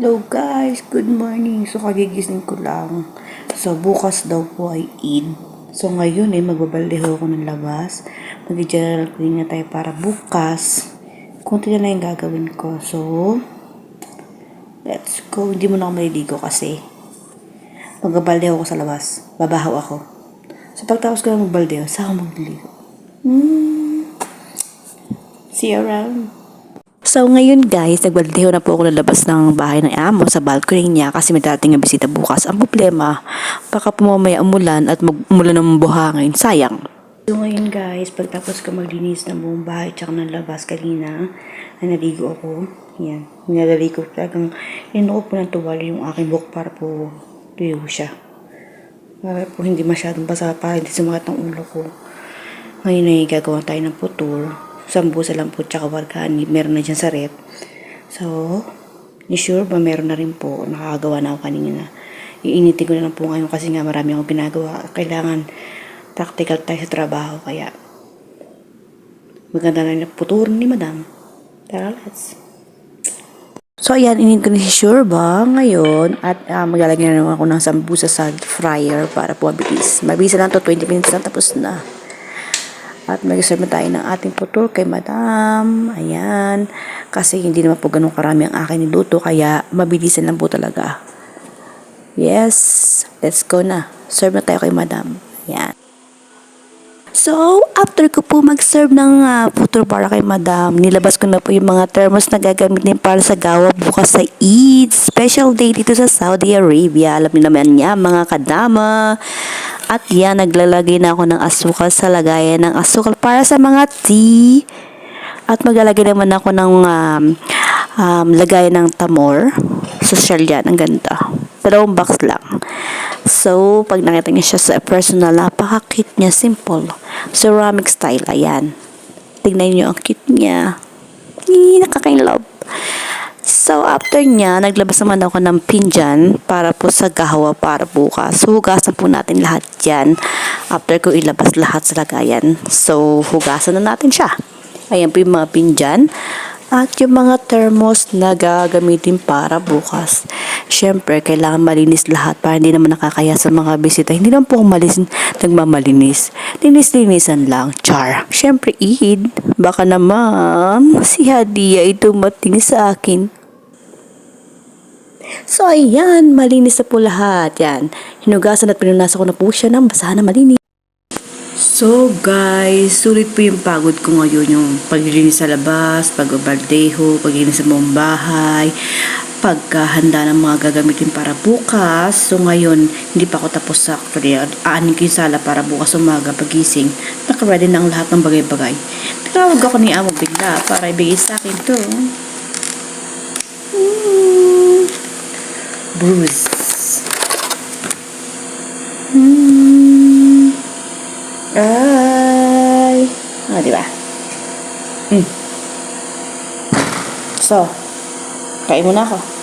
Hello guys, good morning. So kagigising ko lang. So bukas daw po ay Eid. So ngayon magbabaldeho ako ng labas. Mag-general clean na tayo para bukas. Kunti na lang yung gagawin ko. So, let's go. Hindi mo na ako maliligo kasi magbabaldeho ako sa labas. Babahaw ako. So pagtapos ko lang magbaldeho, saka ako magliligo. See you around. So ngayon guys, nagbaldeho na po ako lalabas ng bahay ng amo sa balcony niya kasi may dating na bisita bukas. Ang problema, baka pumamaya umulan at umulan ng buhangin. Sayang. So ngayon guys, pagtapos ko maglinis ng buong bahay tsaka ng labas kanina, ay naligo ako. Yan, nilalali ko talagang inuup po ng tuwali yung aking buhok para po tuyo siya. Para po hindi masyadong basa para hindi sumakat ang ulo ko. Ngayon ay gagawa tayo ng putol. Sambusa lang po tsaka wargaan. Meron na dyan sa rep. So, sure ba meron na rin po. Nakakagawa na ako kanina. Iinitin ko na lang po ngayon kasi nga marami akong ginagawa. Kailangan practical tayo sa trabaho. Kaya, maganda na yung puturo ni madam. Tara, let's. So, ayan, init ko na si Sure ba ngayon at maglalagay na naman ako ng sambusa sa fryer para po mabilis. Mabilis lang to, 20 minutes lang tapos na. At mag-serve tayo ng ating putol kay madam. Ayan. Kasi hindi naman po ganun karami ang akin niluto. Kaya mabilisan lang po talaga. Yes. Let's go na. Serve na tayo kay madam. Ayan. So, after ko po mag-serve ng putol para kay madam, nilabas ko na po yung mga thermos na gagamitin para sa gawa bukas sa Eid. Special day dito sa Saudi Arabia. Alam niyo naman niya, mga kadama. At yan, naglalagay na ako ng asukal sa lagayan ng asukal para sa mga tea. At maglalagay naman ako ng lagayan ng tamor. Social yan, ang ganda. 2 box lang. So, pag nakita niyo siya sa personal, napaka-cute niya, simple. Ceramic style, ayan. Tignan niyo ang cute niya. Nakaka-love. So, after niya, naglabas naman ako ng pinjan para po sa gahawa para bukas. So, hugasan po natin lahat yan. After ko ilabas lahat sa lagayan. So, hugasan na natin siya. Ayan po yung mga pinjan. At yung mga thermos na gagamitin para bukas. Siyempre, kailangan malinis lahat para hindi naman nakakaya sa mga bisita. Hindi naman po ako nagmamalinis. Linis-linisan lang. Char. Siyempre, Eid. Baka naman, si Hadia ay dumating sa akin. So, ayan. Malinis na po lahat. Yan. Hinugasan at pinunasan ko na po siya ng basahan na malinis. So guys, sulit po yung pagod ko ngayon, yung paglilinis sa labas, pagbabaldeho, paglilinis sa buong bahay, pagkahanda ng mga gagamitin para bukas. So ngayon, hindi pa ako tapos sa actually. Aanin ko yung sala para bukas umaga pagising. Naka-ready na ang lahat ng bagay-bagay. Tinawag ako ni amo bigla para ibigay sa akin to. Bruce. Ay. Diba? So, kain muna ako.